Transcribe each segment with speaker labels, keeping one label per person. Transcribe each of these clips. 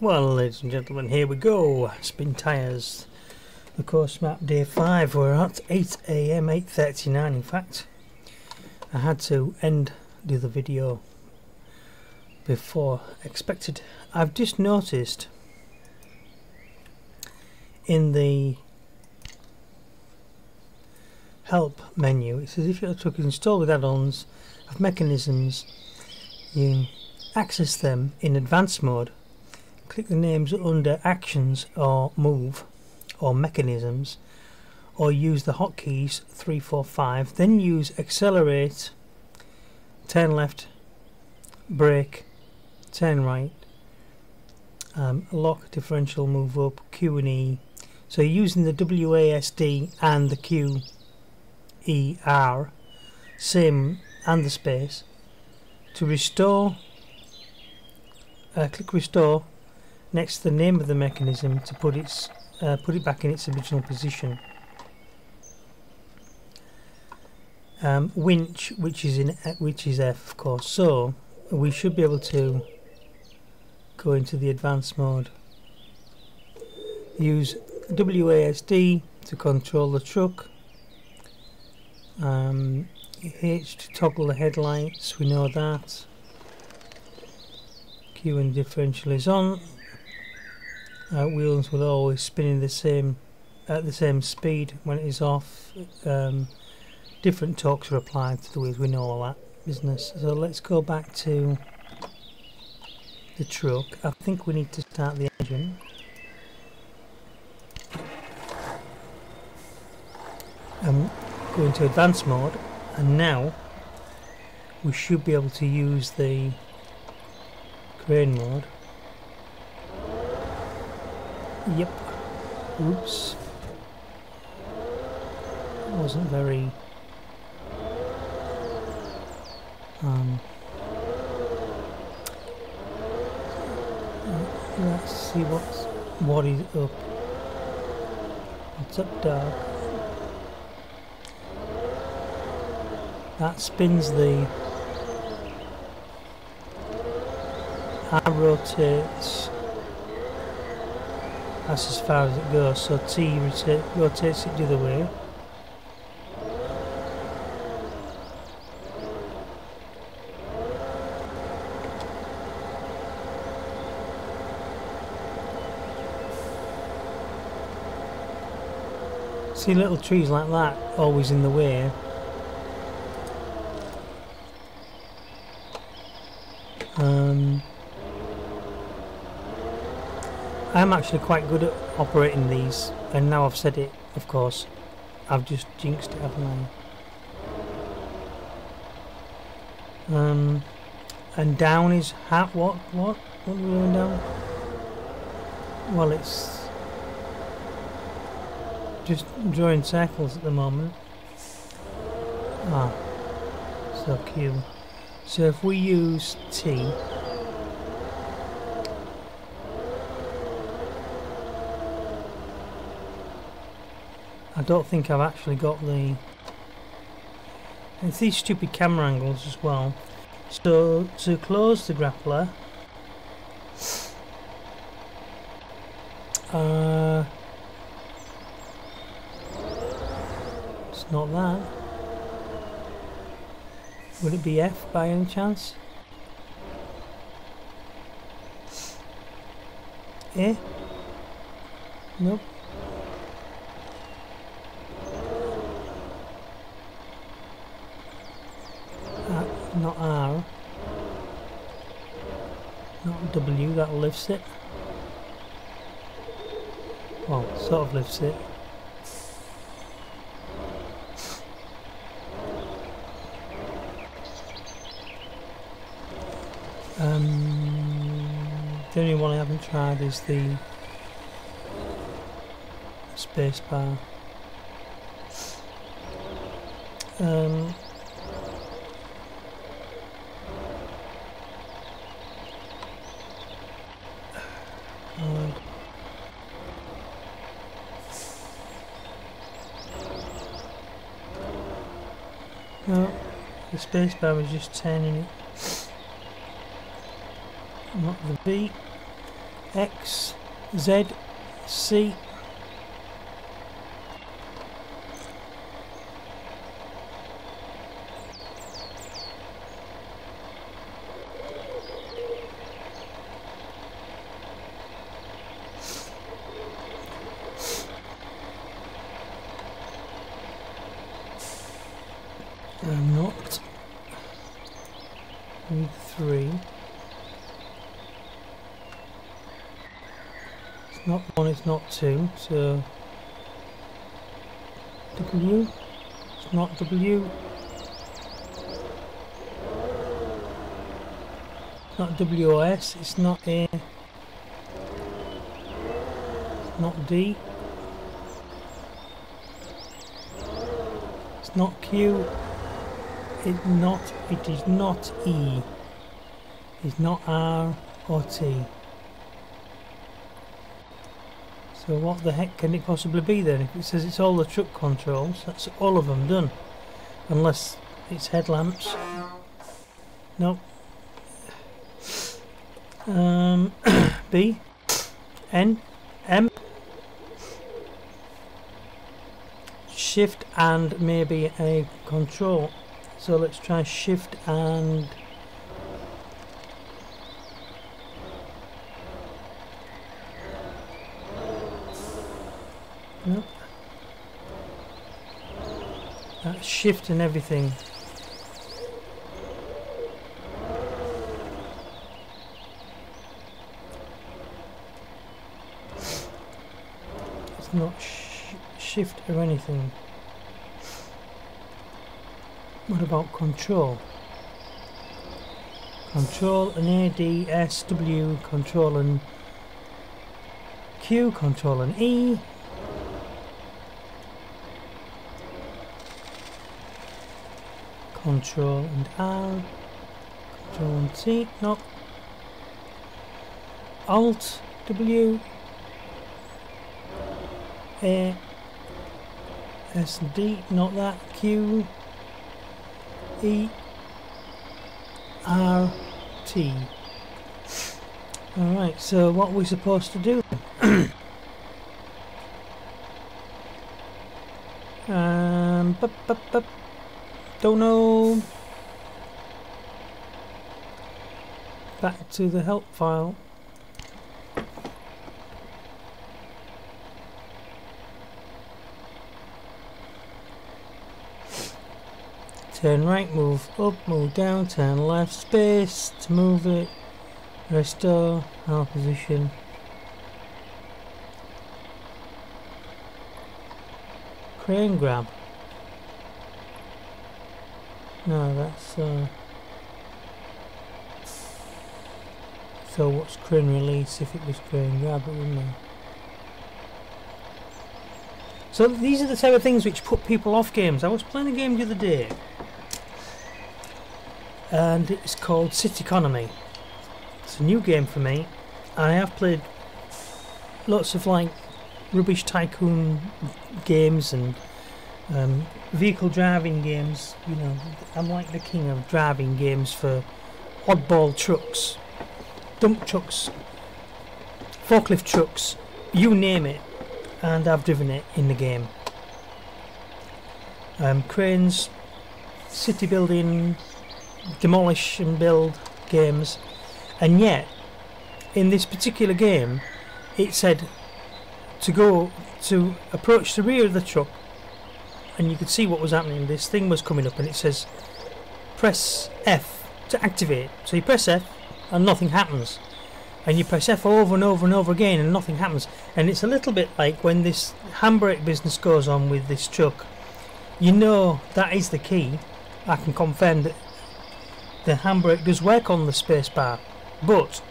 Speaker 1: Well, ladies and gentlemen, here we go. Spintires The Coast Map Day 5. We're at 8 AM, 8:39 in fact. I had to end the other video before expected. I've just noticed in the help menu, it says if your truck is installed with add-ons of mechanisms, you access them in advanced mode. Click the names under actions or move or mechanisms, or use the hotkeys 3, 4, 5, then use accelerate, turn left, brake, turn right, lock, differential, move up, Q and E. So you're using the WASD and the Q, E, R, same, and the space. To restore, click restore next to the name of the mechanism to put it back in its original position. Winch, which is F, of course. So we should be able to go into the advanced mode. Use WASD to control the truck. H to toggle the headlights. We know that. Q and differential is on. Wheels will always spin at the same speed when it is off. Different torques are applied to the wheels. We know all that business. So let's go back to the truck. I think we need to start the engine. Go into advanced mode, and now we should be able to use the crane mode. Yep. Oops. Wasn't very let's see what is up. What's up, dog? That spins the R rotates. That's as far as it goes, so T rotates it the other way. See little trees like that always in the way. I'm actually quite good at operating these, and now I've said it, of course, I've just jinxed it, haven't I? And down is what are we doing down? Well, it's just drawing circles at the moment. So Q. So if we use T, I don't think I've actually got it's these stupid camera angles as well. So to close the grappler, it's not that. Would it be F by any chance? A? Nope. Not R. Not W, that lifts it. Well, sort of lifts it. The only one I haven't tried is the space bar. No, the spacebar was just turning it. Not the B. X, Z, C. Not need 3. It's not 1, it's not 2, so W, it's not W, it's not WOS, it's not A, it's not D, it's not Q. It is not E. It's not R or T. So what the heck can it possibly be then? If it says it's all the truck controls, that's all of them done. Unless it's headlamps. Nope. B, N, M. Shift and maybe a control. So let's try shift and nope. That's shift and everything. It's not shift or anything. What about control? Control and A, D, S, W, control and Q, control and E. Control and R, control and T, no. Alt, W, A, S, D, not that, Q, E, R, T. Alright, so what are we supposed to do? Don't know. Back to the help file. Turn right, move up, move down, turn left, space to move it, restore, our position. Crane grab. No, that's so what's crane release? If it was crane grab, it wouldn't know. So these are the type of things which put people off games. I was playing a game the other day and it's called City Economy. It's a new game for me. I have played lots of like rubbish tycoon games and vehicle driving games. You know, I'm like the king of driving games for oddball trucks, dump trucks, forklift trucks, you name it, and I've driven it in the game. Cranes, city building, demolish and build games, and yet in this particular game it said to approach the rear of the truck, and you could see what was happening. This thing was coming up and it says press F to activate. So you press F and nothing happens, and you press F over and over and over again and nothing happens. And it's a little bit like when this handbrake business goes on with this truck. You know that is the key. I can confirm that the handbrake does work on the space bar, but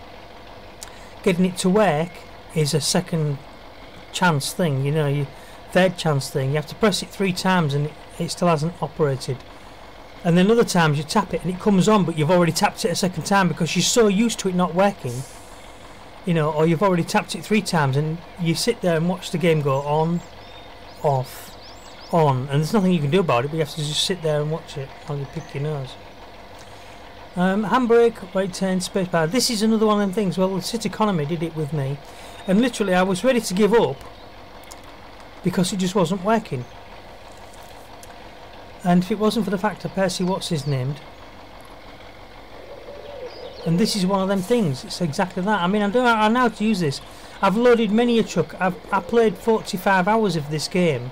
Speaker 1: getting it to work is a second chance thing, you know, third chance thing. You have to press it 3 times and it still hasn't operated, and then other times you tap it and it comes on, but you've already tapped it a second time because you're so used to it not working, you know, or you've already tapped it 3 times and you sit there and watch the game go on, off, on, and there's nothing you can do about it, but you have to just sit there and watch it while you pick your nose. Handbrake, right turn, spacebar. This is another one of them things. Well, the City Economy did it with me, and literally I was ready to give up because it just wasn't working. And if it wasn't for the fact of Percy what's his named, and this is one of them things. It's exactly that. I mean, I know how to use this. I've loaded many a truck. I played 45 hours of this game,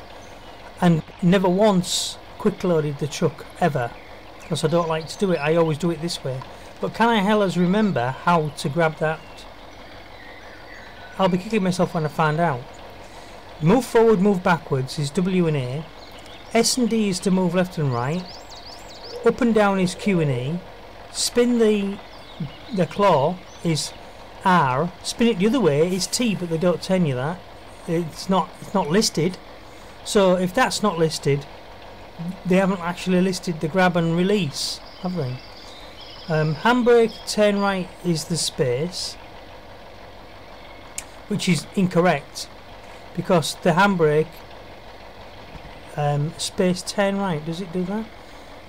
Speaker 1: and never once quick loaded the truck ever. Because I don't like to do it. I always do it this way. But can I hellas remember how to grab that? I'll be kicking myself when I find out. Move forward, move backwards is W and A. S and D is to move left and right. Up and down is Q and E. Spin the claw is R. Spin it the other way is T, but they don't tell you that. It's not listed. So if that's not listed, they haven't actually listed the grab and release, have they? Handbrake, turn right is the space, which is incorrect because the handbrake space turn right, does it do that?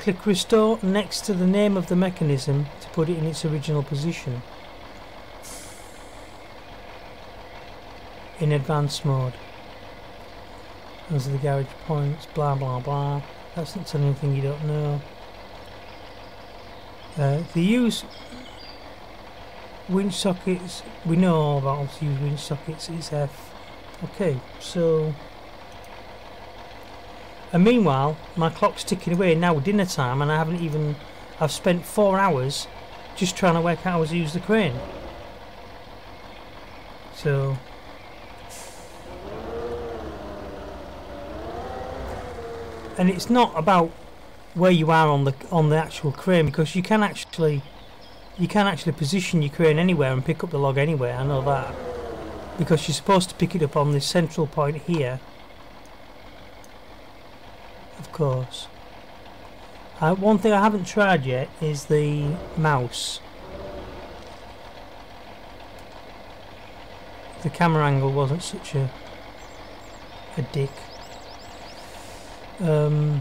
Speaker 1: Click restore next to the name of the mechanism to put it in its original position in advanced mode. Those are the garage points, blah blah blah. That's not telling anything you don't know. They use winch sockets. We know all about how to use winch sockets. It's F. Okay, so. And meanwhile, my clock's ticking away now, dinner time, and I've spent 4 hours just trying to work out how to use the crane. So. And it's not about where you are on the actual crane, because you can actually position your crane anywhere and pick up the log anywhere. I know that, because you're supposed to pick it up on this central point here, of course. One thing I haven't tried yet is the mouse. The camera angle wasn't such a dick. 2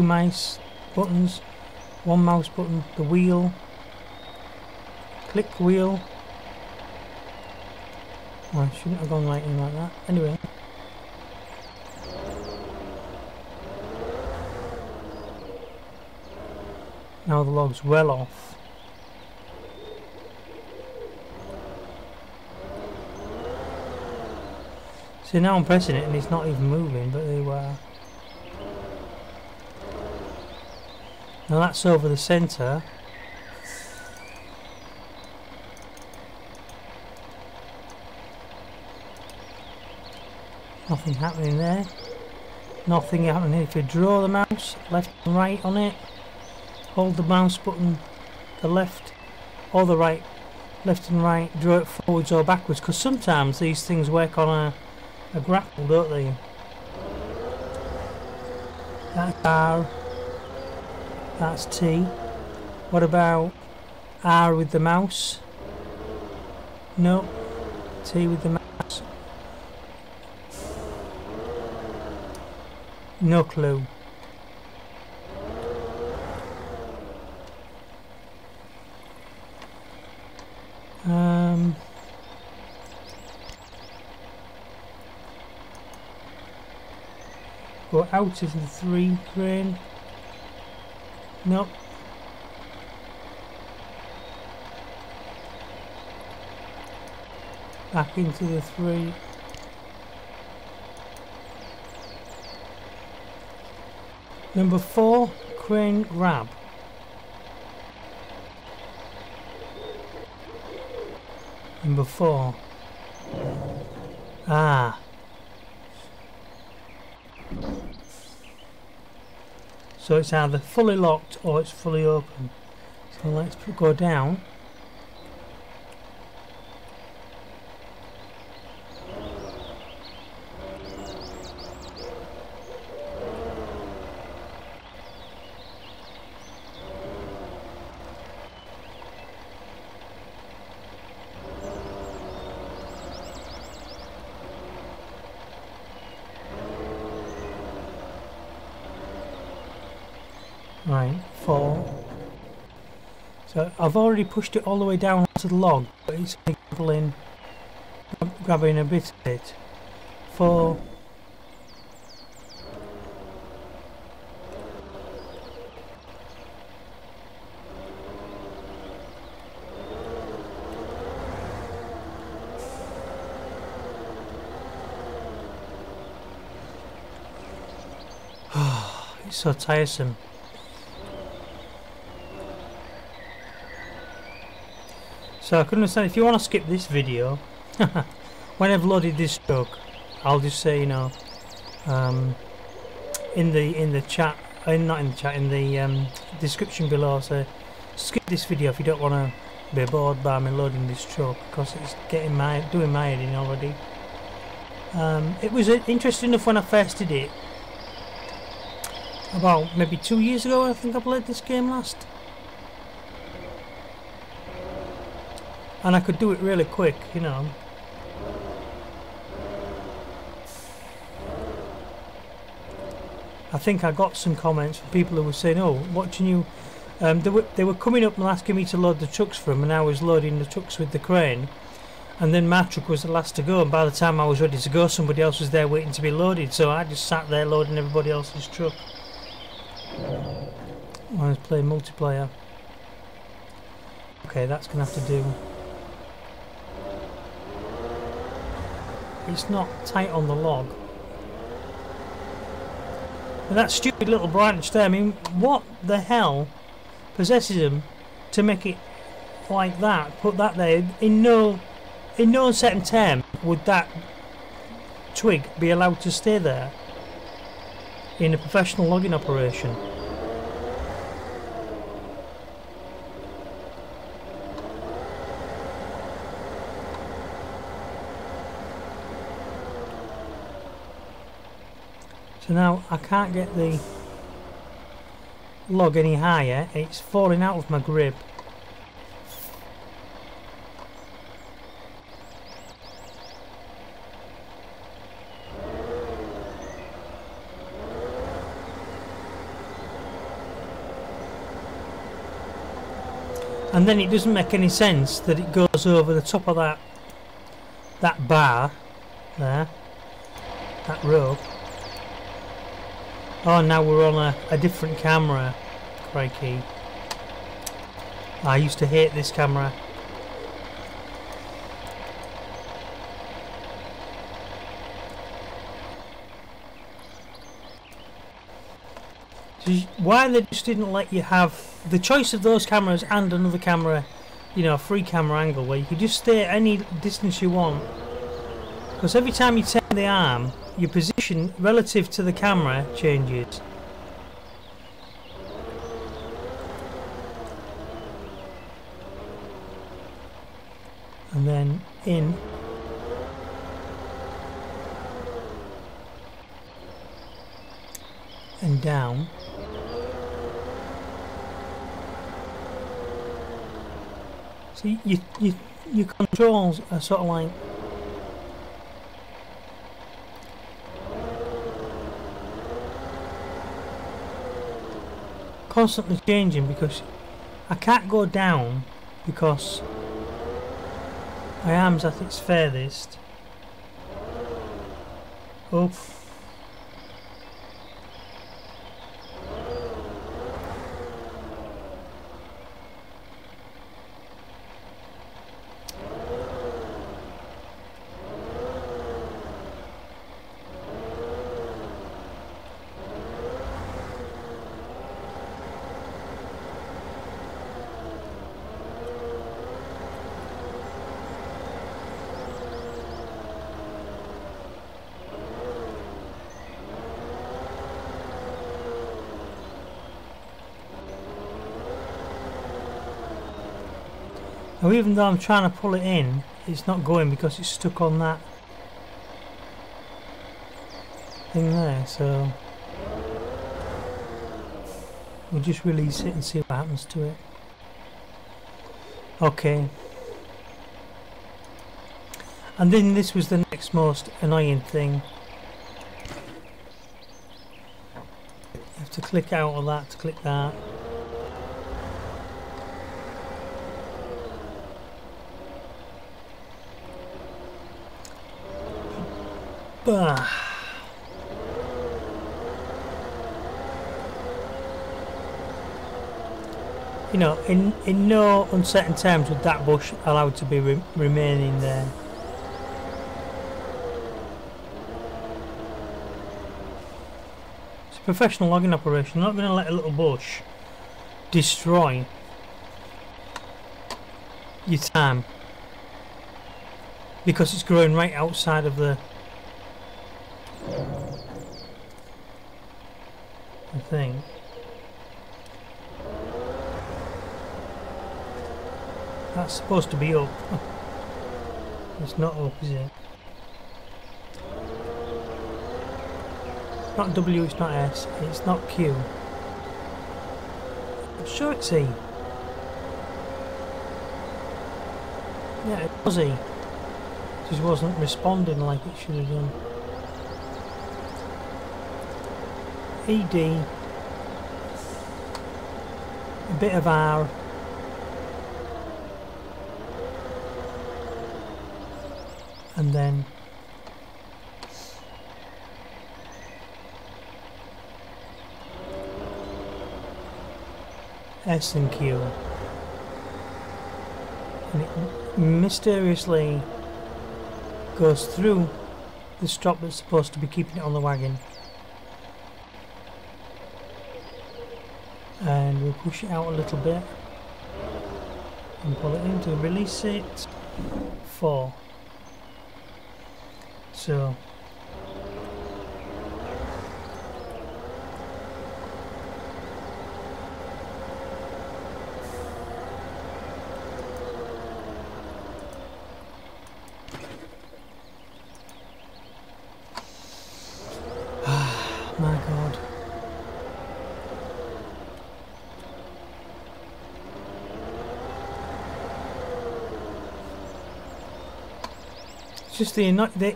Speaker 1: mouse buttons, 1 mouse button, the wheel, click wheel. Oh, I shouldn't have gone right in like that. Anyway. Now the log's well off. So now I'm pressing it and it's not even moving, but there you are. Now that's over the centre. Nothing happening there. Nothing happening here. If you draw the mouse left and right on it, hold the mouse button, the left or the right, left and right, draw it forwards or backwards, because sometimes these things work on a grapple, don't they? That's R, that's T. What about R with the mouse? No. T with the mouse? No clue. Go out is the 3 crane. Nope. Back into the 3. Number 4, crane grab. Number 4. Ah. So it's either fully locked or it's fully open. So let's go down. Right, 4. So I've already pushed it all the way down to the log, but it's only grabbing a bit of it. 4. It's so tiresome. So I can understand if you want to skip this video. When I've loaded this truck, I'll just say, you know, in the chat, not in the chat, in the description below, say skip this video if you don't want to be bored by me loading this truck, because it's doing my head in already. It was interesting enough when I first did it. About maybe 2 years ago, I think I played this game last. And I could do it really quick, you know. I think I got some comments from people who were saying, oh, watching you... they were coming up and asking me to load the trucks for them, and I was loading the trucks with the crane. And then my truck was the last to go, and by the time I was ready to go, somebody else was there waiting to be loaded. So I just sat there loading everybody else's truck. I was playing multiplayer. Okay, that's going to have to do. It's not tight on the log. And that stupid little branch there, I mean, what the hell possesses them to make it like that? Put that there. In no uncertain term would that twig be allowed to stay there in a professional logging operation. So now I can't get the log any higher, it's falling out of my grip. And then it doesn't make any sense that it goes over the top of that bar there, that rope. Oh, now we're on a different camera. Crikey. I used to hate this camera. So why they just didn't let you have the choice of those cameras and another camera, you know, a free camera angle where you could just stay at any distance you want. Because every time you turn the arm, your position relative to the camera changes. And then in. And down. So your controls are sort of like constantly changing, because I can't go down because my arm's at its furthest up. Now, even though I'm trying to pull it in, it's not going because it's stuck on that thing there, so we'll just release it and see what happens to it. Okay. And then this was the next most annoying thing. have to click out of that to click that. Bah. You know, in no uncertain terms would that bush allowed to be remaining there. It's a professional logging operation. You're not going to let a little bush destroy your time because it's growing right outside of the thing. That's supposed to be up. It's not up, is it? It's not W, it's not S, it's not Q. I'm sure it's E. Yeah, it was E. It just wasn't responding like it should have done. ED. A bit of R. And then S and Q, and it mysteriously goes through the strop that's supposed to be keeping it on the wagon, and we'll push it out a little bit and pull it in to release it. 4. So my God. It's just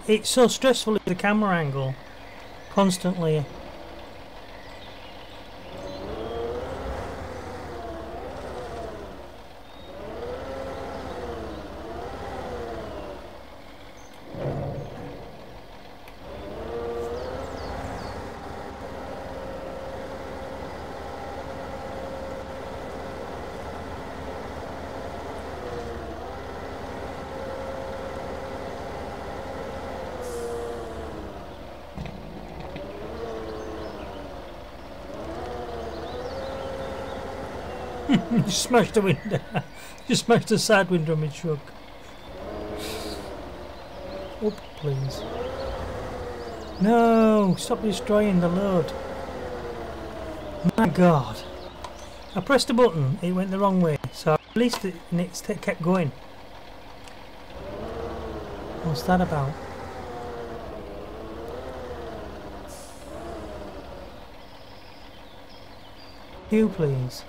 Speaker 1: it's so stressful with the camera angle, constantly. You smashed the window. You smashed the side window of my truck. Up, please. No! Stop destroying the load. My God. I pressed a button, it went the wrong way, so I released it and it kept going. What's that about? You, please.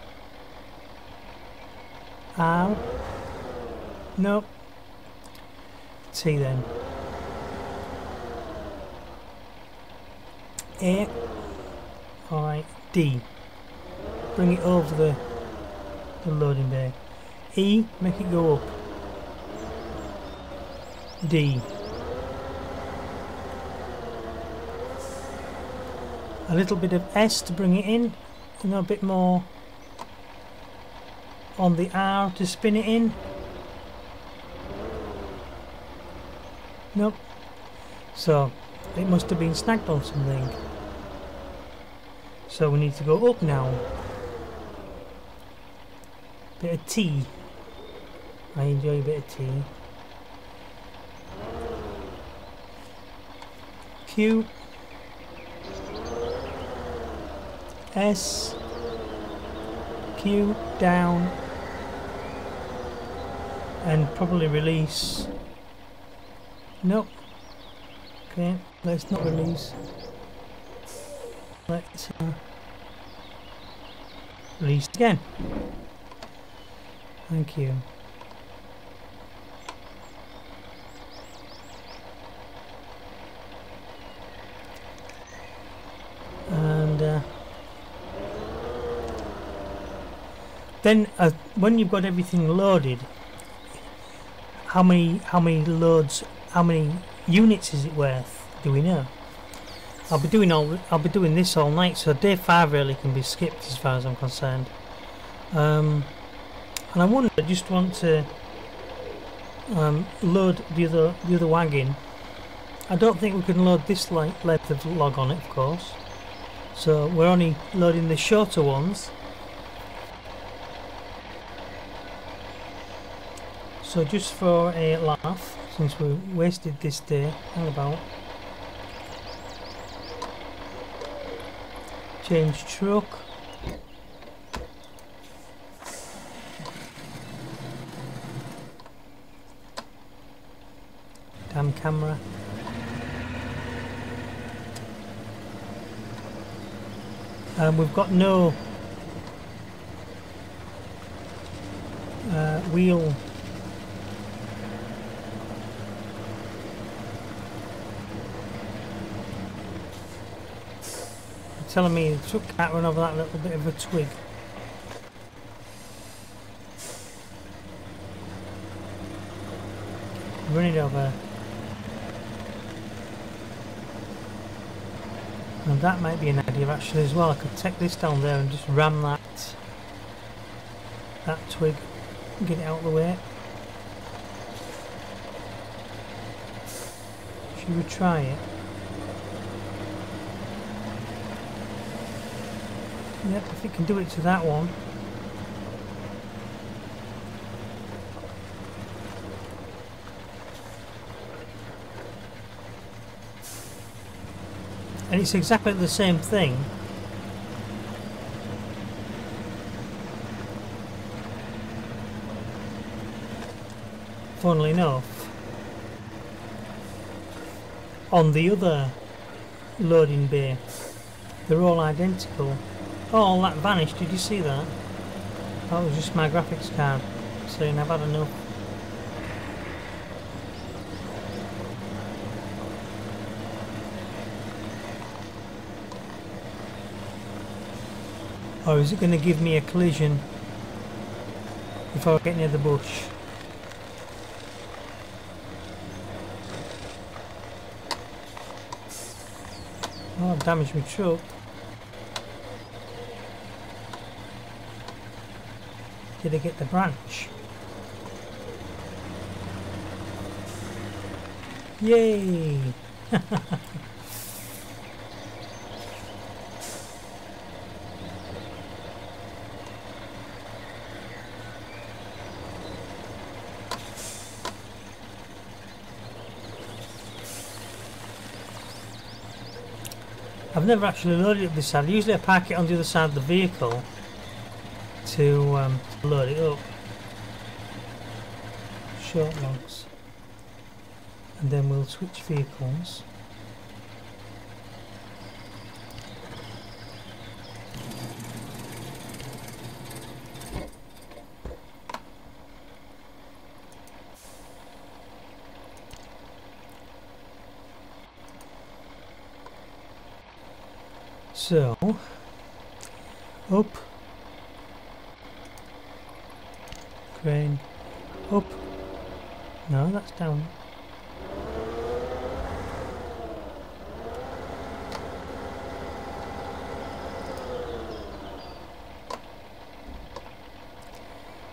Speaker 1: R. Nope. T then. A. Alright. D. Bring it over the loading bay. E. Make it go up. D. A little bit of S to bring it in, and a bit more on the R to spin it in. Nope. So it must have been snagged on something. So we need to go up now. Bit of T. I enjoy a bit of T. Q. S. Q down. And probably release. Nope. Okay, let's not release. Let's release again. Thank you. And Then when you've got everything loaded, how many loads, how many units is it worth? Do we know? I'll be doing this all night, so day 5 really can be skipped as far as I'm concerned. And I wonder, I just want to load the other wagon. I don't think we can load this length of log on it, of course. So we're only loading the shorter ones. So just for a laugh, since we wasted this day, hang about. Change truck. Damn camera. We've got no wheel. Telling me the truck can't run over that little bit of a twig. Run it over. And that might be an idea actually as well. I could take this down there and just ram that twig and get it out of the way. Should we try it? Yep, if it can do it to that one. And it's exactly the same thing. Funnily enough, on the other loading bay, they're all identical. Oh, that vanished, did you see that? That was just my graphics card saying I've had enough. Or is it going to give me a collision before I get near the bush? Oh, I've damaged my truck. Did I get the branch? Yay! I've never actually loaded it this side. Usually I park it on the other side of the vehicle to load it up. Short logs. And then we'll switch vehicles. So, up, crane, up, no, that's down.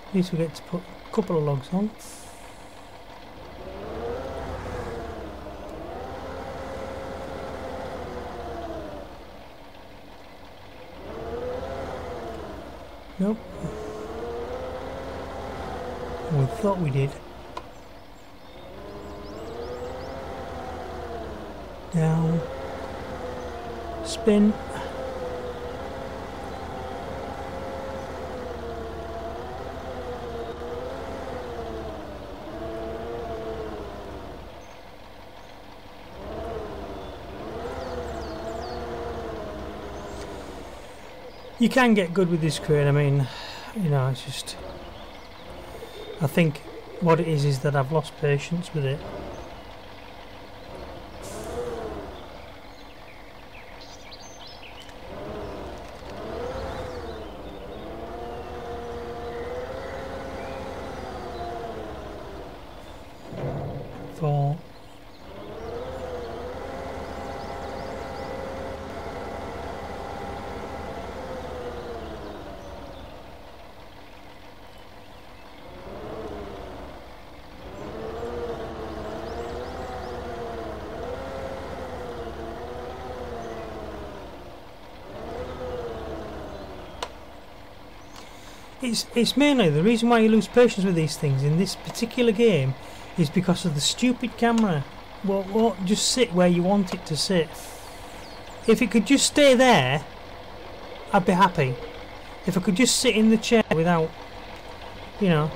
Speaker 1: At least we get to put a couple of logs on. Nope. We thought we did. Down. Spin. You can get good with this crane. I mean, you know, it's just, I think what it is that I've lost patience with it. it's mainly the reason why you lose patience with these things in this particular game is because of the stupid camera. Won't just sit where you want it to sit. If it could just stay there, I'd be happy. If I could just sit in the chair without, you know.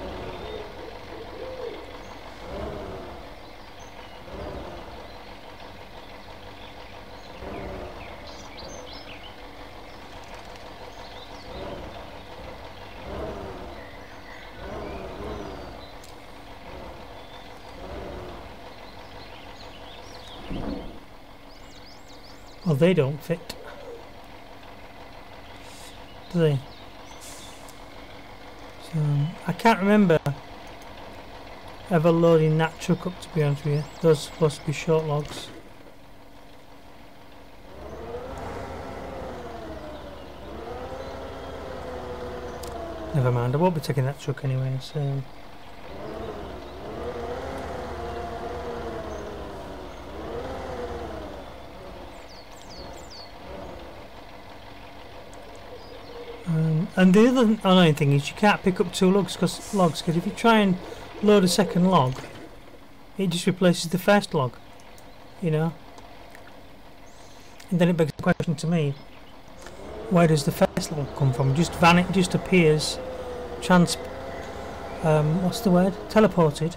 Speaker 1: Well, they don't fit, do they? So, I can't remember ever loading that truck up, to be honest with you. Those are supposed to be short logs. Never mind, I won't be taking that truck anyway, so... and the other annoying thing is you can't pick up two logs because if you try and load a second log, it just replaces the first log, you know. And then it begs the question to me, where does the first log come from? It just appears, what's the word? Teleported.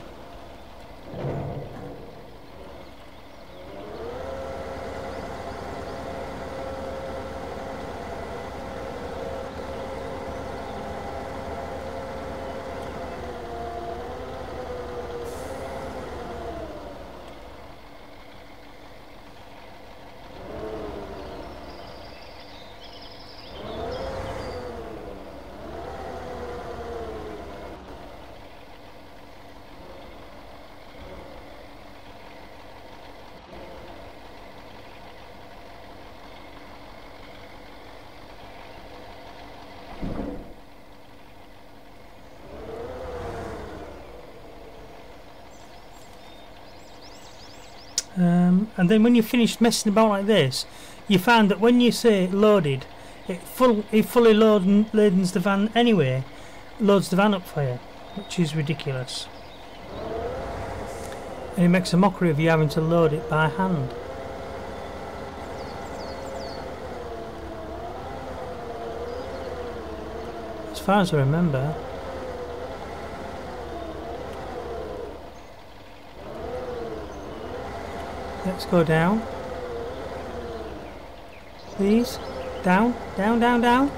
Speaker 1: And then when you finish messing about like this, you find that when you say loaded, it fully loadens the van anyway, loads the van up for you, which is ridiculous. And it makes a mockery of you having to load it by hand. As far as I remember. Let's go down. Please. Down, down, down, down.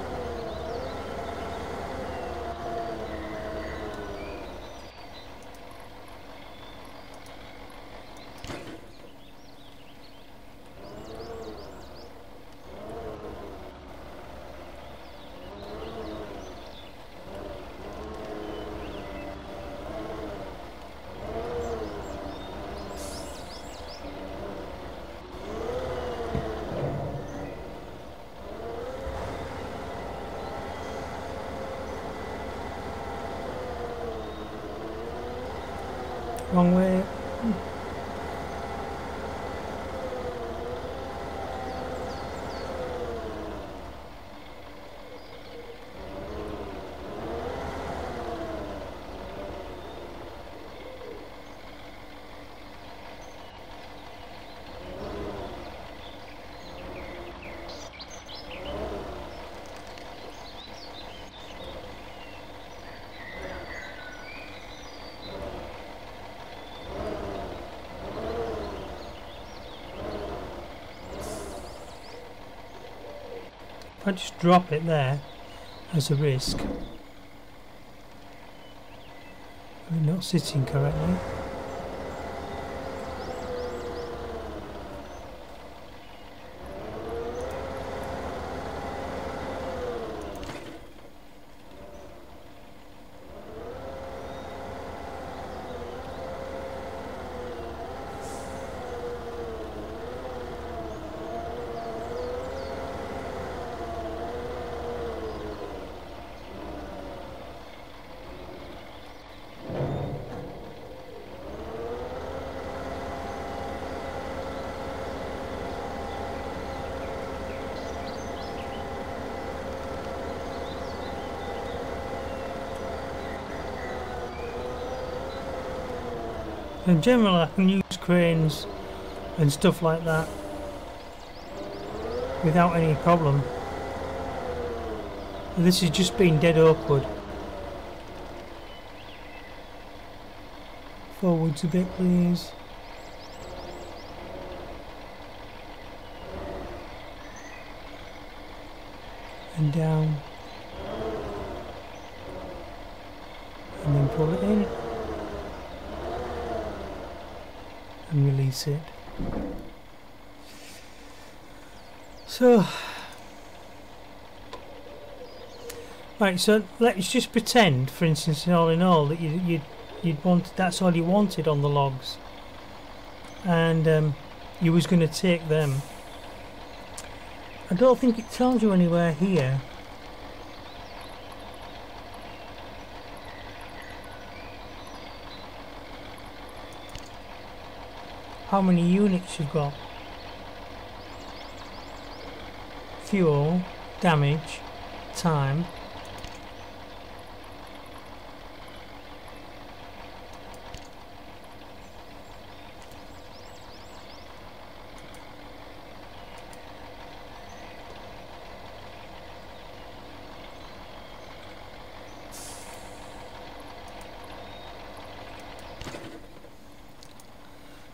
Speaker 1: Wrong way. If I just drop it there as a risk, we're not sitting correctly. In general, I can use cranes and stuff like that without any problem. This has just been dead awkward. Forwards a bit, please. And down. And then pull it in. And release it. So, right. So let's just pretend, for instance, all in all, that you'd want, that's all you wanted on the logs, and you was going to take them. I don't think it tells you anywhere here. How many units you've got. Fuel, damage, time.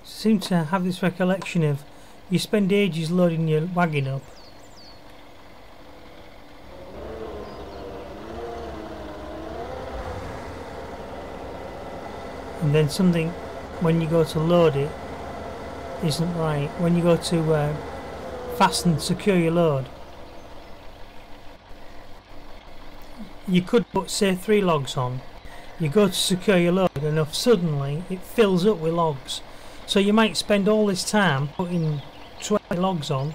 Speaker 1: Seem to have this recollection of you spend ages loading your wagon up, and then something, when you go to load it, isn't right. When you go to fasten, secure your load, you could put, say, 3 logs on. You go to secure your load, and suddenly it fills up with logs. So you might spend all this time putting 20 logs on,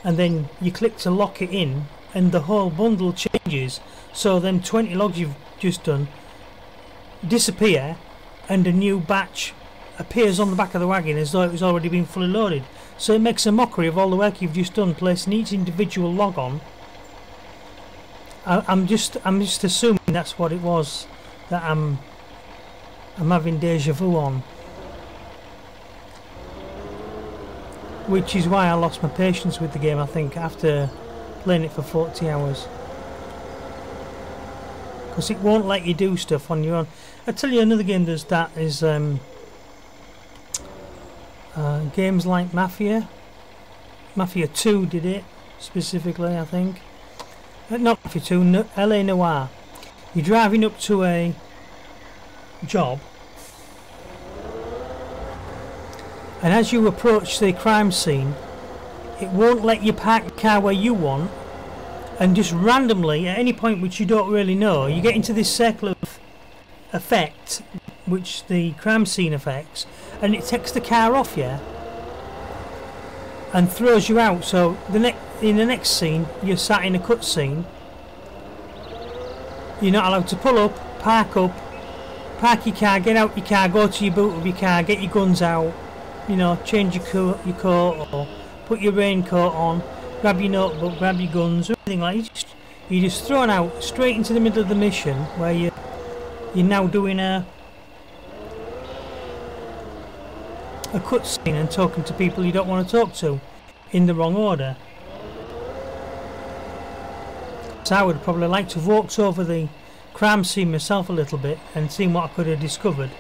Speaker 1: and then you click to lock it in, and the whole bundle changes. So them 20 logs you've just done disappear, and a new batch appears on the back of the wagon as though it was already been fully loaded. So it makes a mockery of all the work you've just done, placing each individual log on. I'm just assuming that's what it was that I'm having deja vu on. Which is why I lost my patience with the game, I think, after playing it for 40 hours. Because it won't let you do stuff on your own. I tell you, another game does that is games like Mafia. Mafia 2 did it, specifically, I think. Not Mafia 2, LA Noire. You're driving up to a job, and as you approach the crime scene, it won't let you park the car where you want, and just randomly, at any point which you don't really know, you get into this circle of effect, which the crime scene affects, and it takes the car off you and throws you out. So in the next scene, you're sat in a cutscene. You're not allowed to pull up, park your car, get out your car, go to your boot of your car, get your guns out. You know, change your coat, or put your raincoat on, grab your notebook, grab your guns, or anything like that. You're just thrown out straight into the middle of the mission, where you're now doing a cutscene and talking to people you don't want to talk to in the wrong order. So I would probably like to have walked over the crime scene myself a little bit and seen what I could have discovered.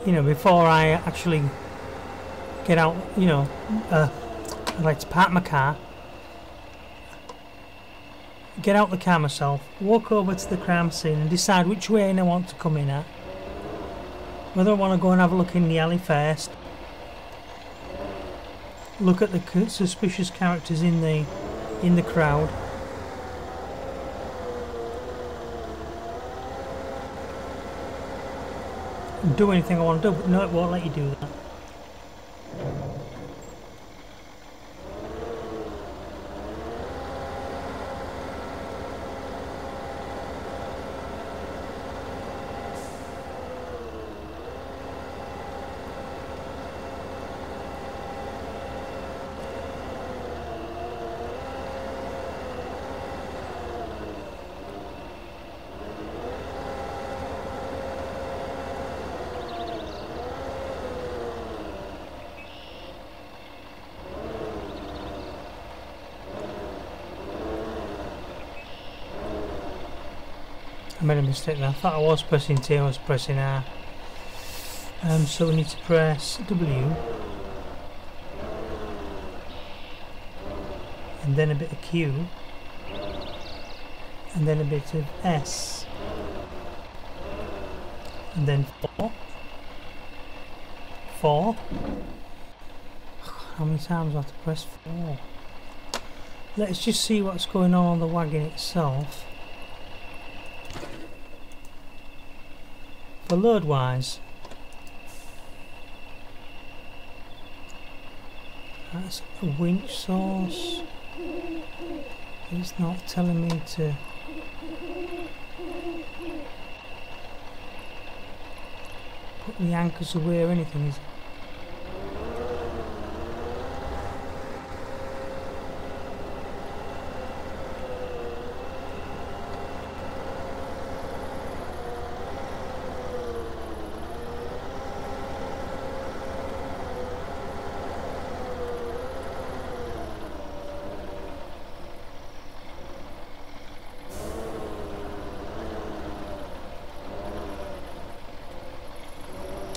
Speaker 1: You know, before I actually get out, you know, I'd like to park my car, get out the car myself, walk over to the crime scene and decide which way I want to come in at. Whether I want to go and have a look in the alley first, look at the suspicious characters in the crowd, and do anything I want to do, but no, it won't let you do that. I made a mistake there. I thought I was pressing T, I was pressing R. So we need to press W. And then a bit of Q. And then a bit of S. And then 4. 4. How many times do I have to press 4? Let's just see what's going on the wagon itself. For load wise, that's a winch source. It's not telling me to put the anchors away or anything, is it?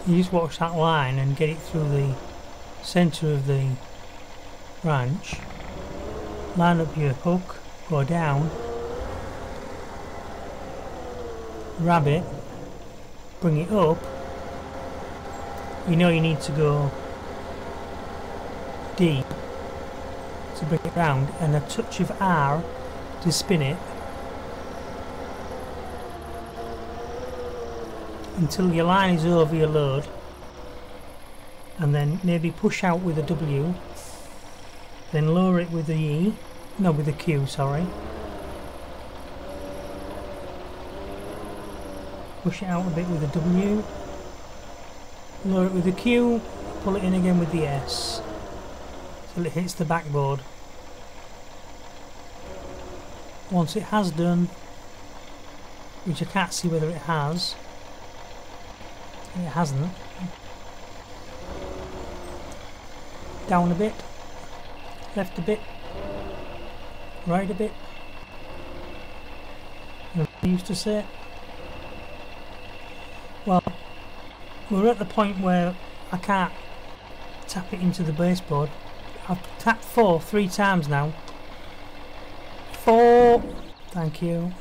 Speaker 1: You just watch that line and get it through the centre of the branch, line up your hook, go down, grab it, bring it up. You know you need to go deep to bring it round, and a touch of R to spin it until your line is over your load, and then maybe push out with a W, then lower it with the E, no, with the Q, sorry. Push it out a bit with the W, lower it with the Q, pull it in again with the S till it hits the backboard. Once it has done, which I can't see whether it has, it hasn't. Down a bit, left a bit, right a bit. I used to say. Well, we're at the point where I can't tap it into the baseboard. I've tapped 4 3 times now. 4. Thank you.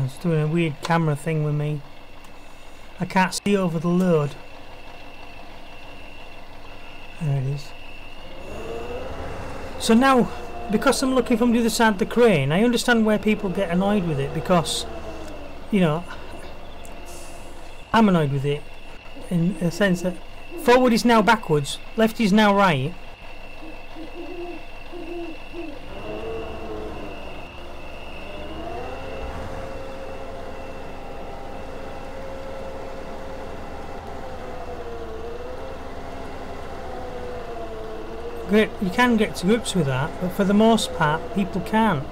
Speaker 1: It's doing a weird camera thing with me. I can't see over the load. There it is. So now, because I'm looking from the other side of the crane, I understand where people get annoyed with it, because, you know, I'm annoyed with it in the sense that forward is now backwards, left is now right. You can get to grips with that, but for the most part people can't.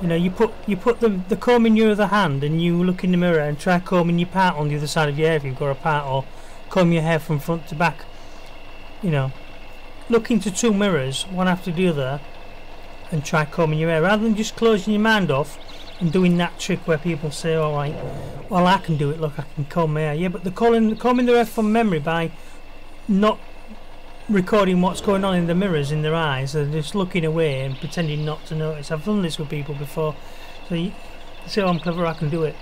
Speaker 1: You know, you put the comb in your other hand and you look in the mirror and try combing your part on the other side of your hair if you've got a part, or comb your hair from front to back. You know, look into 2 mirrors, one after the other, and try combing your hair, rather than just closing your mind off and doing that trick where people say, alright, well I can do it, look, I can comb my hair. Yeah, but they're combing their hair from memory by not recording what's going on in the mirrors in their eyes. They're just looking away and pretending not to notice. I've done this with people before, so you say, oh, I'm clever, I can do it,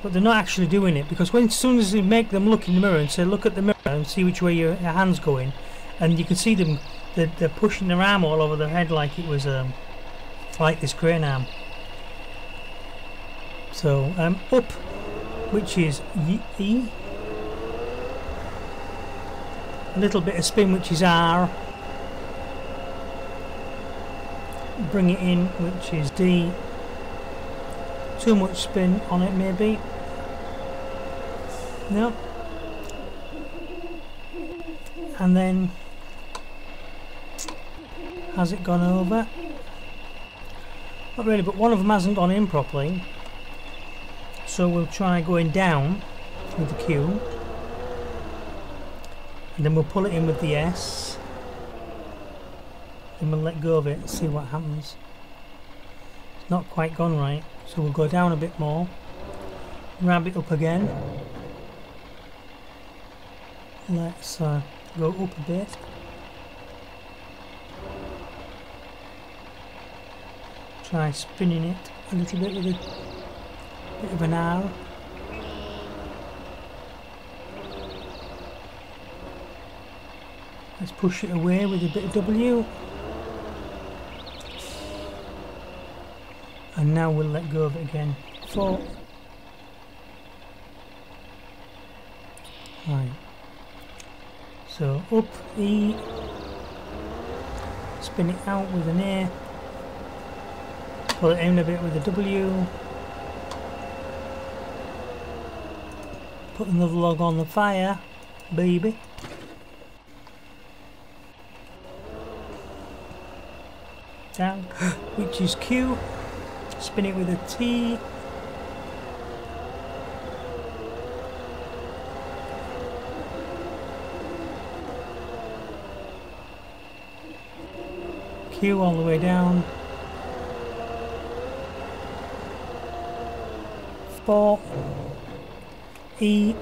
Speaker 1: but they're not actually doing it, because as soon as you make them look in the mirror and say, look at the mirror and see which way your hand's going, and you can see them, they're pushing their arm all over their head like it was like this crane arm. So up, which is E, a little bit of spin, which is R, bring it in, which is D, too much spin on it maybe, No. And then, has it gone over? Not really, but one of them hasn't gone in properly. So we'll try going down with the Q. And then we'll pull it in with the S. Then we'll let go of it and see what happens. It's not quite gone right. So we'll go down a bit more. Grab it up again. Let's go up a bit. Try spinning it a little bit with a bit of an R. Let's push it away with a bit of W. And now we'll let go of it again. 4. Right. So up, E. Spin it out with an A. Pull it in a bit with a W. Put another log on the fire, baby. Down, which is Q. Spin it with a T. Q all the way down. 4. E.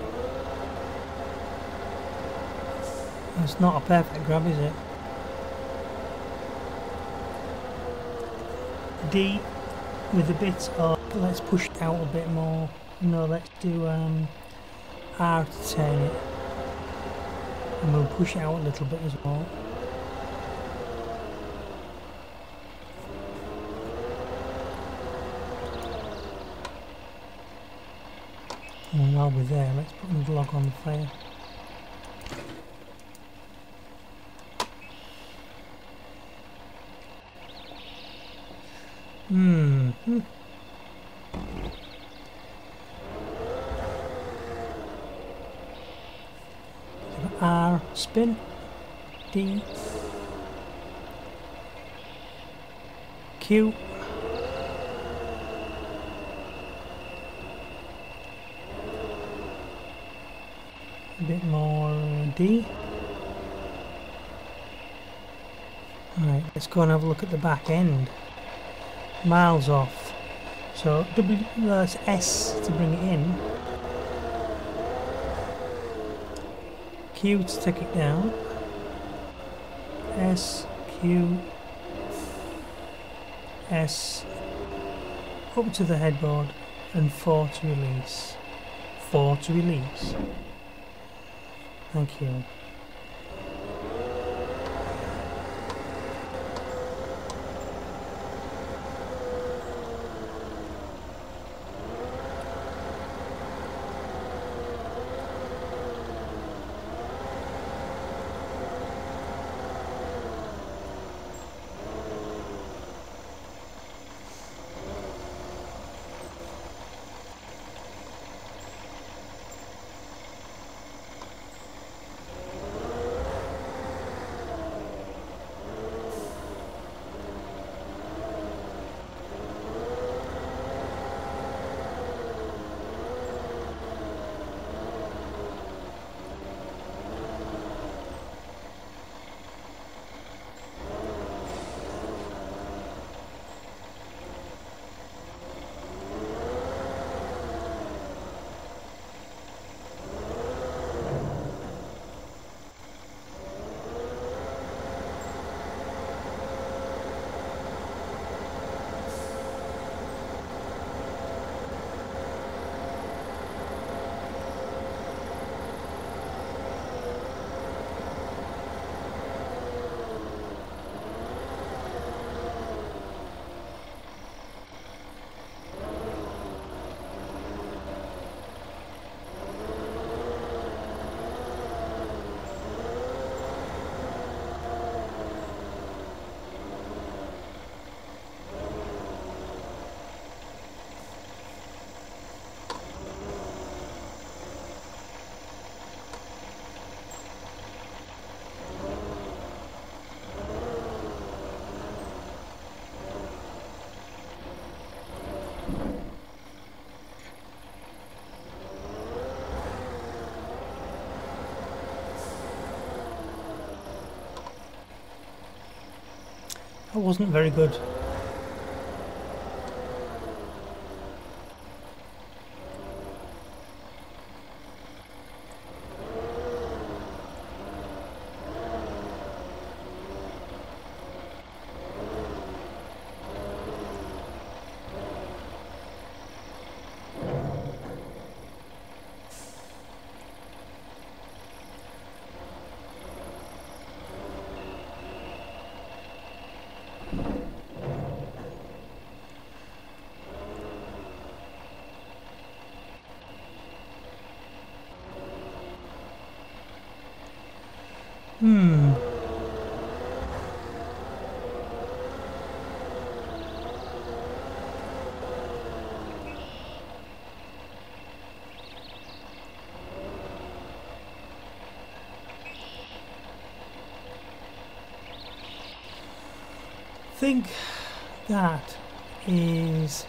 Speaker 1: That's not a perfect grab, is it? D with a bit of, let's push it out a bit more. No, let's do R to turn it. And we'll push it out a little bit as well. And while we're there, let's put another log on the fire. R, spin, D, Q, a bit more D. Alright, let's go and have a look at the back end. Miles off. So W, that's S to bring it in. Q to take it down. S, Q, S, up to the headboard, and 4 to release. 4 to release. Thank you. That wasn't very good. I think that is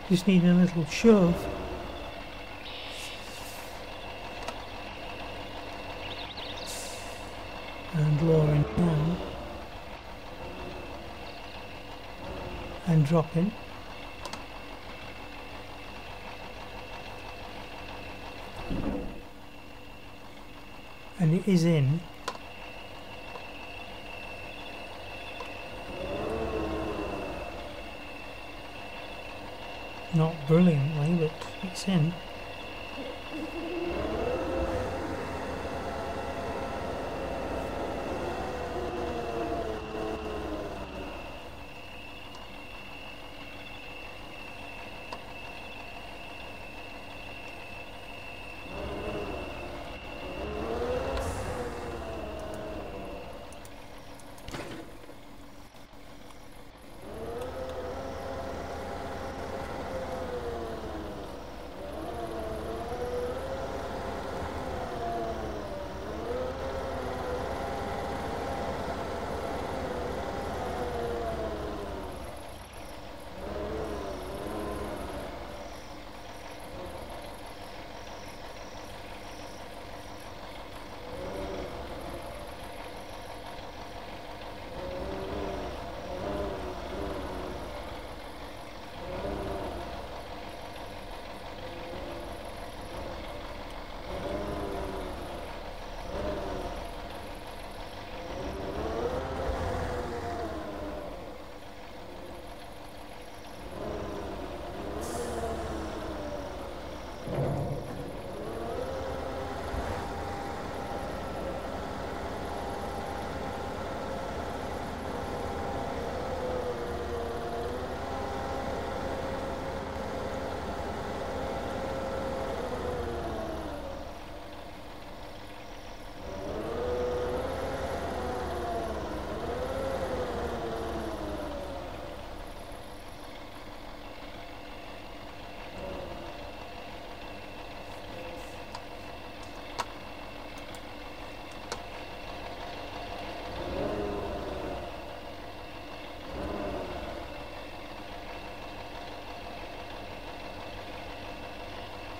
Speaker 1: just needing a little shove. And lowering down and dropping. And it is in. Not brilliantly, but it's in.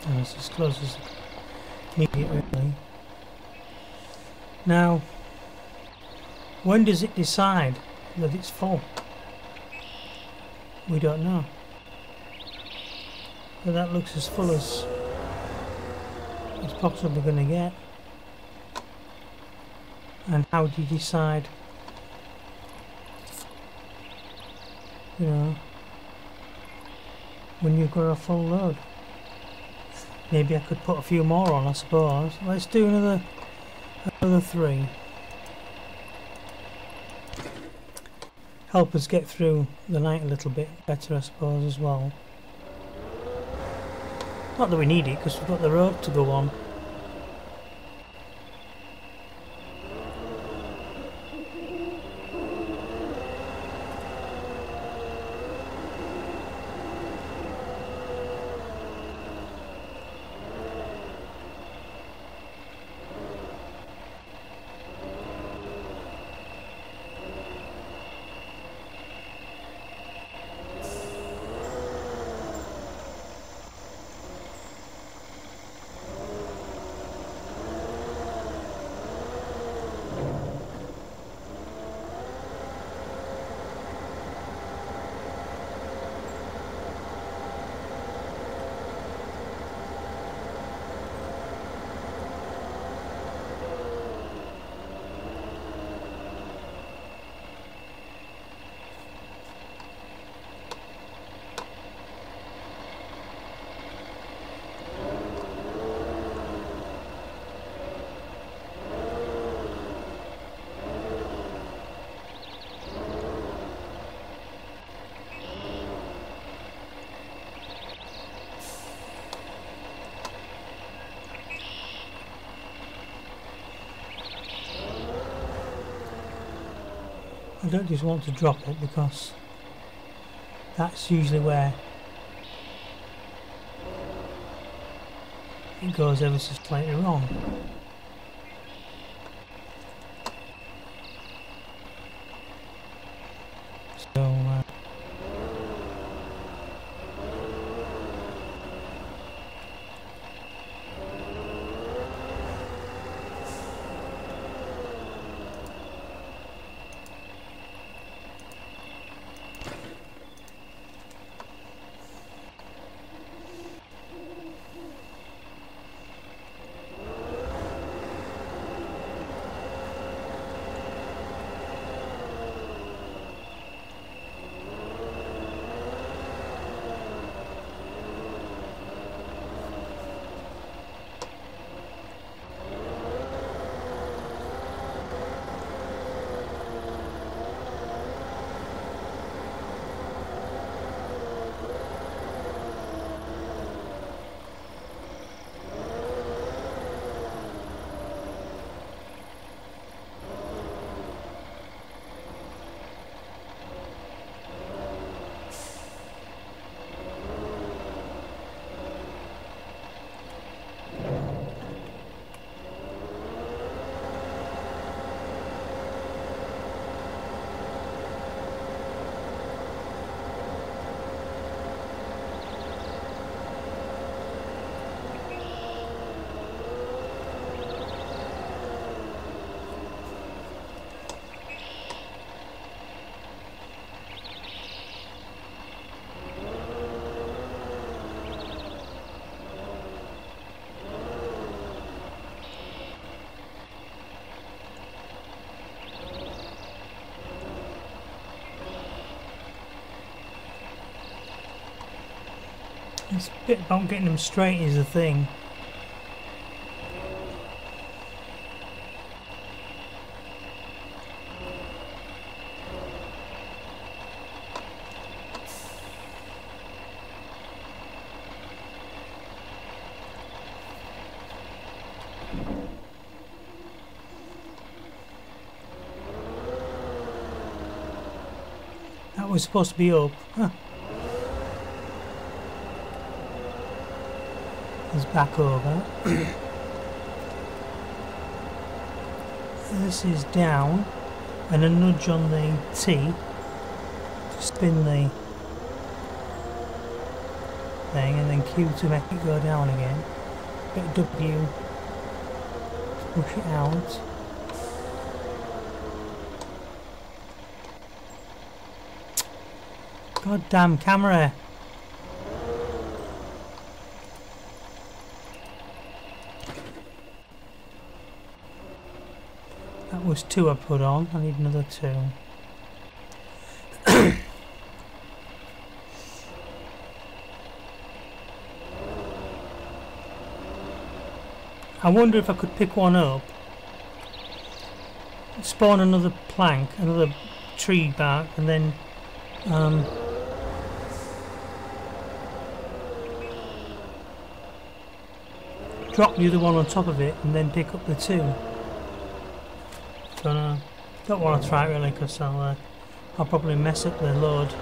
Speaker 1: And it's as close as I can get it really. Now, when does it decide that it's full? We don't know. But that looks as full as it's possibly going to get. And how do you decide, you know, when you've got a full load? Maybe I could put a few more on, I suppose. Let's do another 3. Help us get through the night a little bit better, I suppose, as well. Not that we need it, because we've got the road to go on. don't just want to drop it because that's usually where it goes ever so slightly wrong. So it's a bit about getting them straight is the thing. That was supposed to be up. Huh. It's back over. This is down, and a nudge on the T to spin the thing, and then Q to make it go down again. Bit W to push it out. God damn camera! That was 2 I put on, I need another 2. I wonder if I could pick one up, spawn another plank, another tree bark, and then drop the other one on top of it and then pick up the 2. Don't want to try it really because I'll probably mess up the load.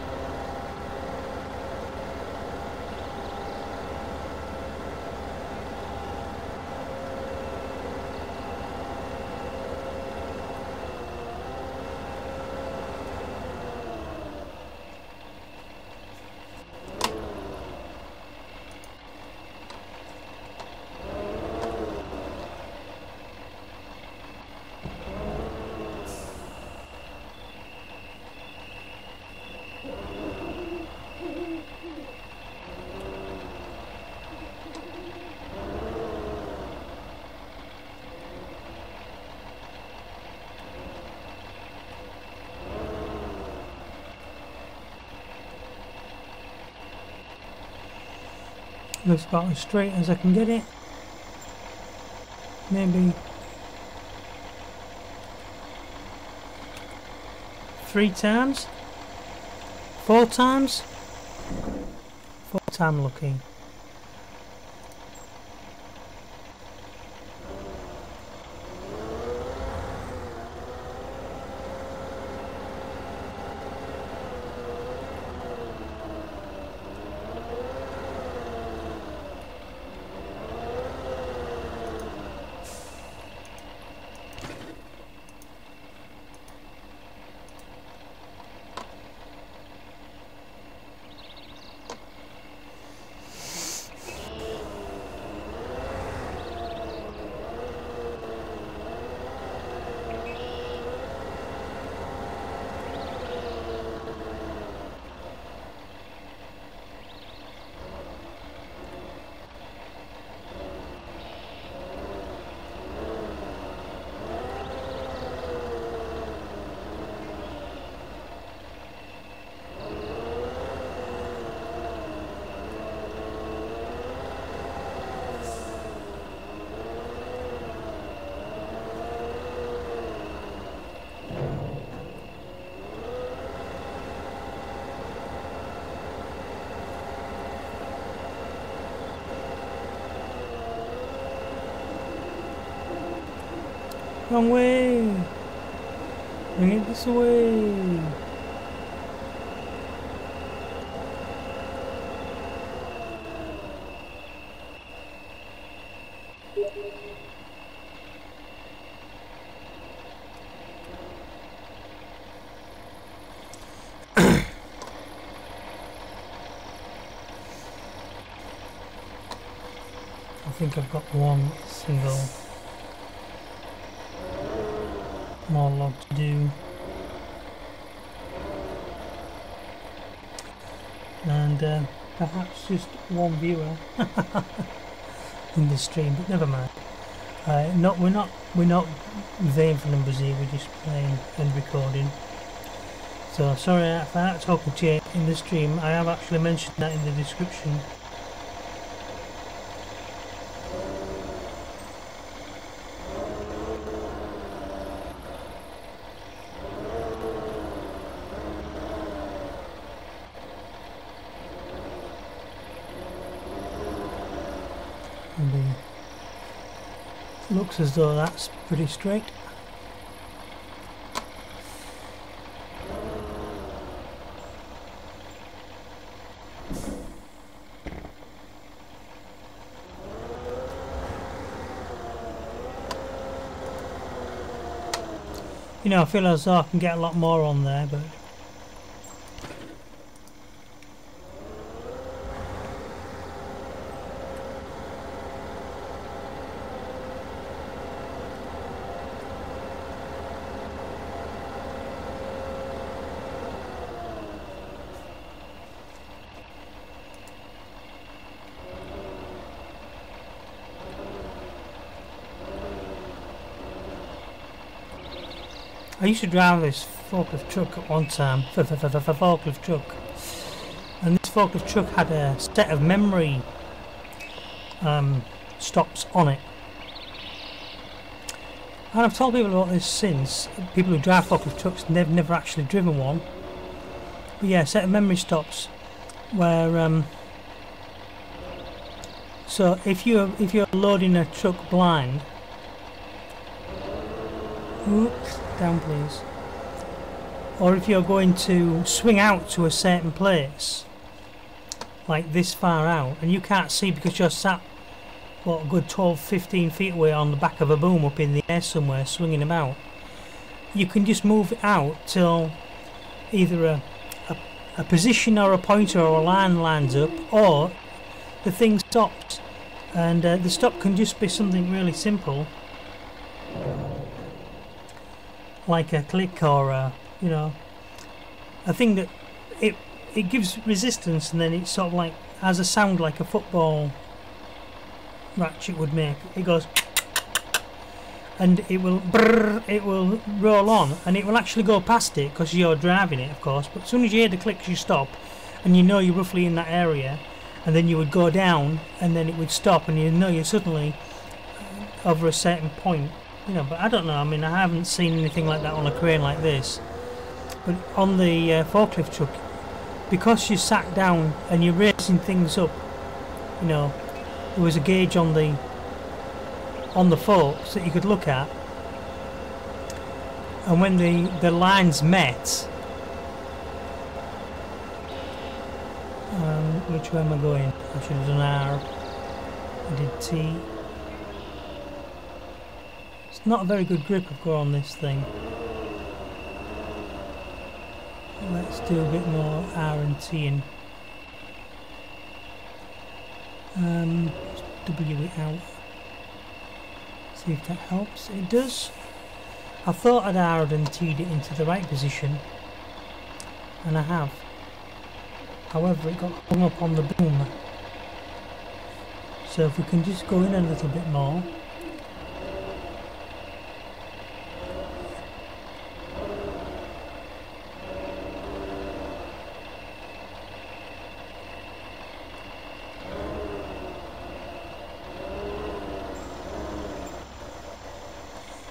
Speaker 1: Looks about as straight as I can get it. Maybe 3 times? 4 times? 4 time lucky. Wrong way! Bring it this way! I think I've got one single more log to do, and perhaps just one viewer in the stream, but never mind. We're not vain for numbers here. We're just playing and recording. So sorry if I had talking to you in the stream. I have actually mentioned that in the description. Looks as though that's pretty straight. You know, I feel as though I can get a lot more on there, but I used to drive this forklift truck at one time, forklift truck, and this forklift truck had a set of memory stops on it. And I've told people about this since, people who drive forklift trucks, and they've never actually driven one. But yeah, a set of memory stops where, so if you're loading a truck blind, oops, down please, or if you're going to swing out to a certain place like this far out and you can't see because you're sat what, a good 12-15 feet away on the back of a boom up in the air somewhere swinging about, you can just move it out till either a position or a pointer or a line lines up, or the thing stops. And the stop can just be something really simple like a click or a, you know, a thing that it gives resistance, and then it sort of like has a sound like a football ratchet would make. It goes and it will brrr, it will roll on, and it will actually go past it because you're driving it, of course, but as soon as you hear the clicks you stop and you know you're roughly in that area, and then you would go down and then it would stop and you know you're suddenly over a certain point. You know, but I don't know, I mean, I haven't seen anything like that on a crane like this, but on the forklift truck, because you sat down and you're raising things up, you know, there was a gauge on the forks that you could look at, and when the lines met, which way am I going? I should have done R, I did T. Not a very good grip I've got on this thing. Let's do a bit more R and T in. W it out. See if that helps. It does. I thought I'd R'd and T'd it into the right position, and I have. However, it got hung up on the boom. So if we can just go in a little bit more.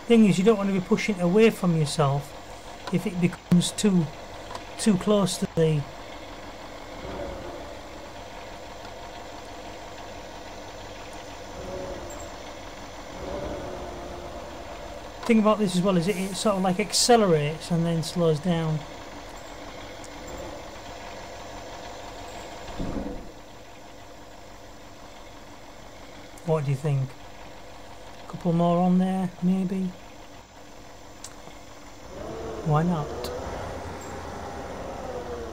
Speaker 1: Thing is, you don't want to be pushing it away from yourself if it becomes too close to the thing about this as well is it sort of like accelerates and then slows down. What do you think? A couple more on there, maybe? Why not?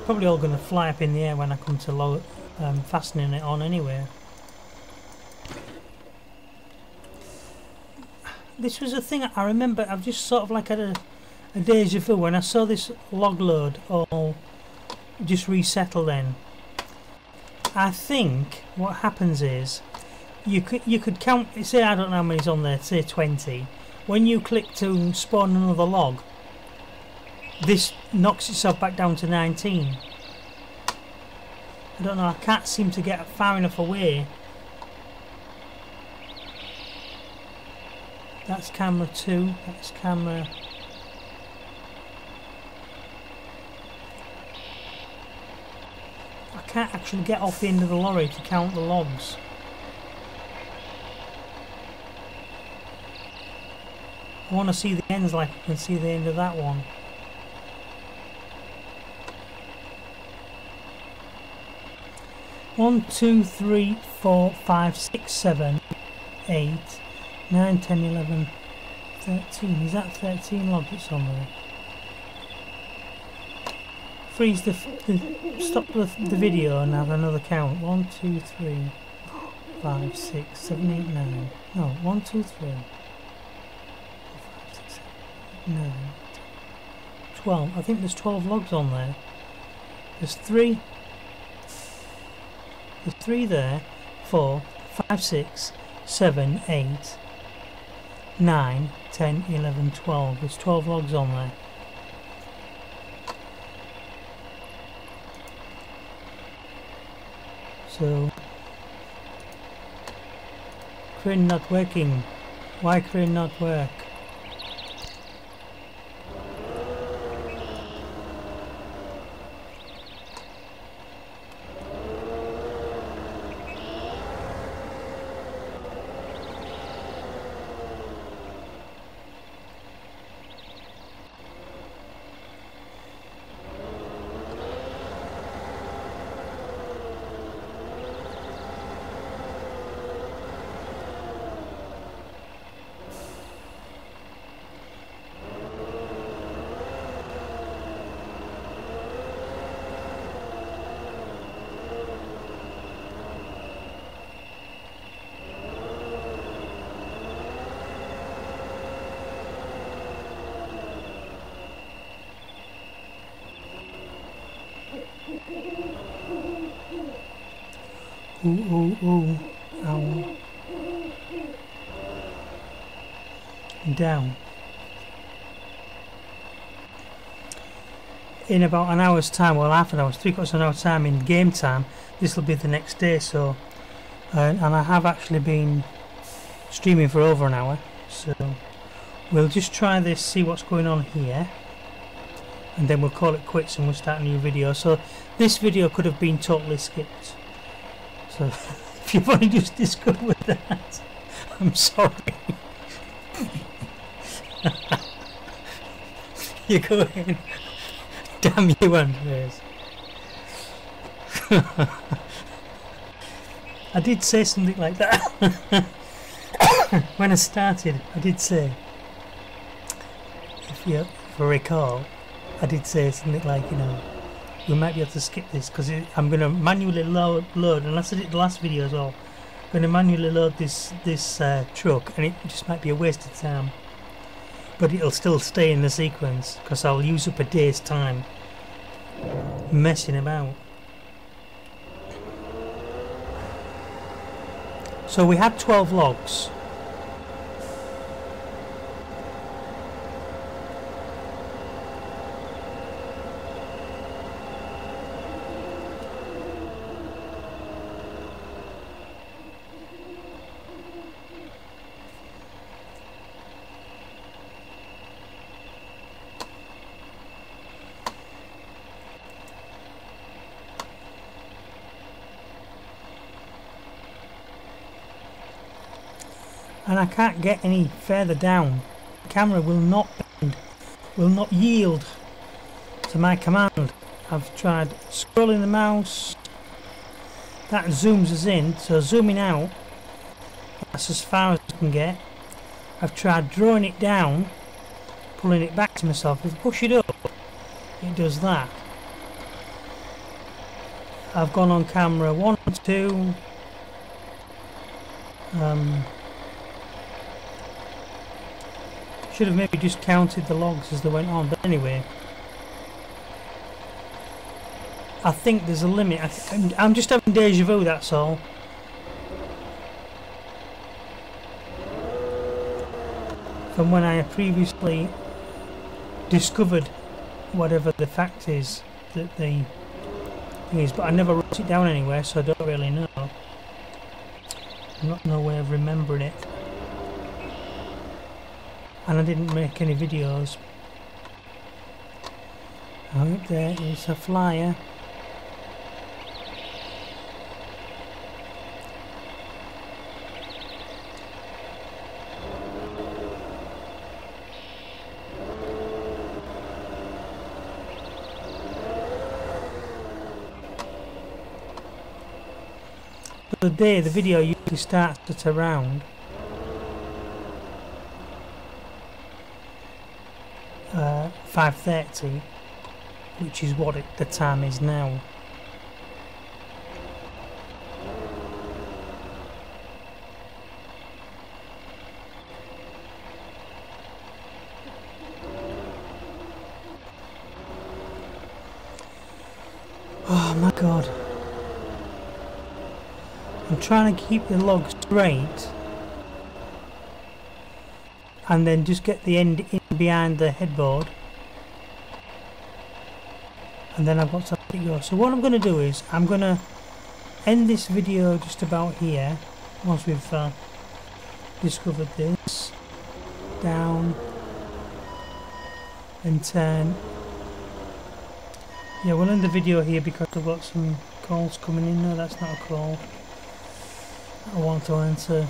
Speaker 1: Probably all going to fly up in the air when I come to fastening it on anyway. This was a thing I remember. I've just sort of like had a deja vu when I saw this log load all just resettle. Then I think what happens is you could count. Say I don't know how many's on there. Say 20. When you click to spawn another log, this knocks itself back down to 19. I don't know. I can't seem to get far enough away. That's camera 2, that's camera... I can't actually get off the end of the lorry to count the logs. I want to see the ends like I can see the end of that one. One, 2, 3, 4, 5, 6, 7, 8... 9, 10, 11, 13. Is that 13 logs that's on there? Freeze stop the video and have another count. 1, 2, 3, 5, 6, 7, 8, 9. No, 1, 2, 3, 4, 5, 6, 7, 8, 9, 12. I think there's 12 logs on there. There's 3. There's 3 there. 4, 5, 6, 7, 8. 9, 10, 11, 12. There's 12 logs on there. So, crane not working. Why crane not work? Ooh, ow. Down. In about an hour's time, well half an hour, 3/4 of an hour time in game time, this will be the next day, so and I have actually been streaming for over an hour, so we'll just try this, see what's going on here, and then we'll call it quits and we'll start a new video. So this video could have been totally skipped, so if you've only just discovered that, I'm sorry. You're going, damn you, Andreas. I did say something like that when I started. I did say, if you recall, I did say something like, you know, we might be able to skip this because I'm going to manually load, and I said it in the last video as well, I'm going to manually load this truck, and it just might be a waste of time, but it'll still stay in the sequence because I'll use up a day's time messing about. So we had 12 logs. And I can't get any further down camera will not bend, will not yield to my command. I've tried scrolling the mouse, that zooms us in, so zooming out, that's as far as I can get. I've tried drawing it down, pulling it back to myself. If I push it up, it does that. I've gone on camera 1 and 2. Should have maybe just counted the logs as they went on, but anyway. I think there's a limit. I'm just having deja vu, that's all. From when I previously discovered whatever the fact is that the thing is, but I never wrote it down anywhere, so I don't really know. I've got no way of remembering it. And I didn't make any videos. Oh, up there is a flyer. The day the video usually starts at around 5:30, which is what the time is now. Oh my god. I'm trying to keep the log straight and then just get the end in behind the headboard, and then I've got to let it go. So what I'm going to do is I'm going to end this video just about here once we've discovered this. Down and turn. Yeah, we'll end the video here because I've got some calls coming in. No, that's not a call I want to answer.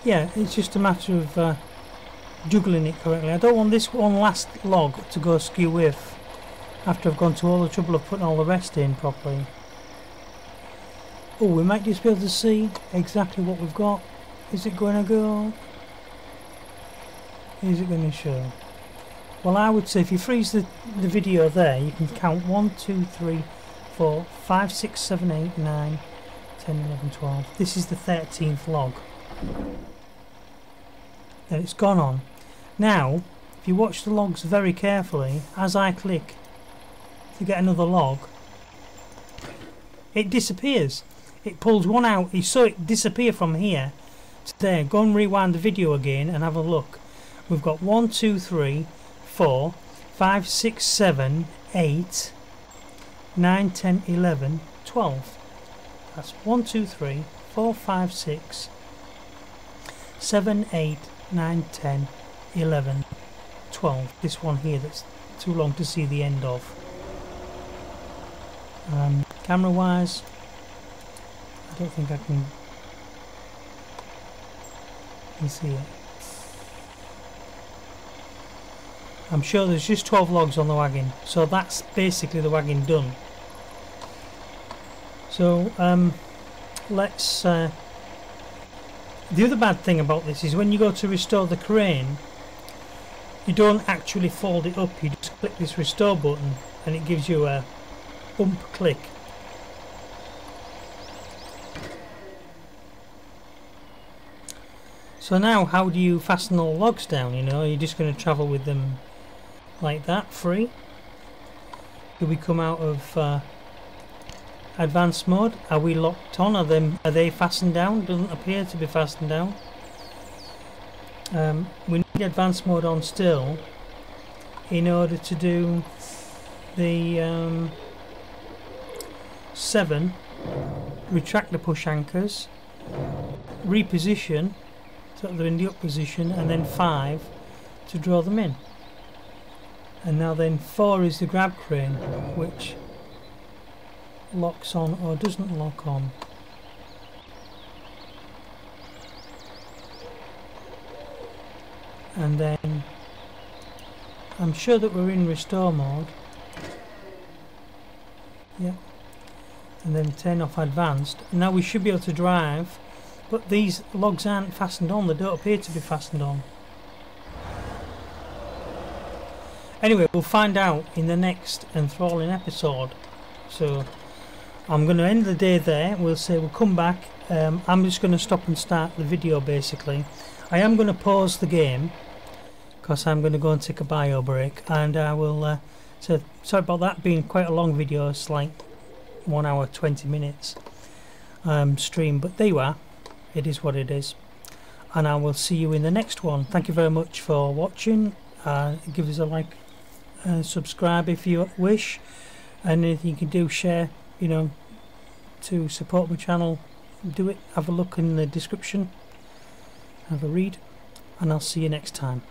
Speaker 1: Yeah, it's just a matter of juggling it correctly. I don't want this one last log to go skew with after I've gone to all the trouble of putting all the rest in properly. Oh, we might just be able to see exactly what we've got. Is it going to go? Is it going to show? Well, I would say if you freeze the video there, you can count 1, 2, 3, 4, 5, 6, 7, 8, 9, 10, 11, 12. This is the 13th log that it's gone on. Now, if you watch the logs very carefully, as I click to get another log, it disappears. It pulls one out. You saw it disappear from here to there. Go and rewind the video again and have a look. We've got 1, 2, 3, 4, 5, 6, 7, 8, 9, 10, 11, 12. That's 1, 2, 3, 4, 5, 6, 7, 8, 9, 10, 11, 12. This one here that's too long to see the end of. Camera wise, I don't think I can see it. I'm sure there's just 12 logs on the wagon, so that's basically the wagon done. So let's the other bad thing about this is when you go to restore the crane, you don't actually fold it up, you just click this restore button and it gives you a bump click. So now how do you fasten all logs down? You know, you're just going to travel with them like that, free. Do we come out of advanced mode? Are we locked on? Are they fastened down? Doesn't appear to be fastened down. We need advanced mode on still in order to do the 7, retract the push anchors, reposition so they're in the up position, and then 5 to draw them in. And now then 4 is the grab crane, which locks on or doesn't lock on. and then I'm sure that we're in restore mode. Yeah, and then turn off advanced. Now we should be able to drive, but these logs aren't fastened on. They don't appear to be fastened on. Anyway, we'll find out in the next enthralling episode. So I'm going to end the day there. We'll come back. I'm just going to stop and start the video basically. I am going to pause the game because I'm going to go and take a bio break, and I will so sorry about that being quite a long video. It's like 1 hour 20 minutes stream, but there you are. It is what it is, and I will see you in the next one. Thank you very much for watching. Give us a like, subscribe if you wish, and anything you can do, share, you know, to support my channel, do it. Have a look in the description, have a read, and I'll see you next time.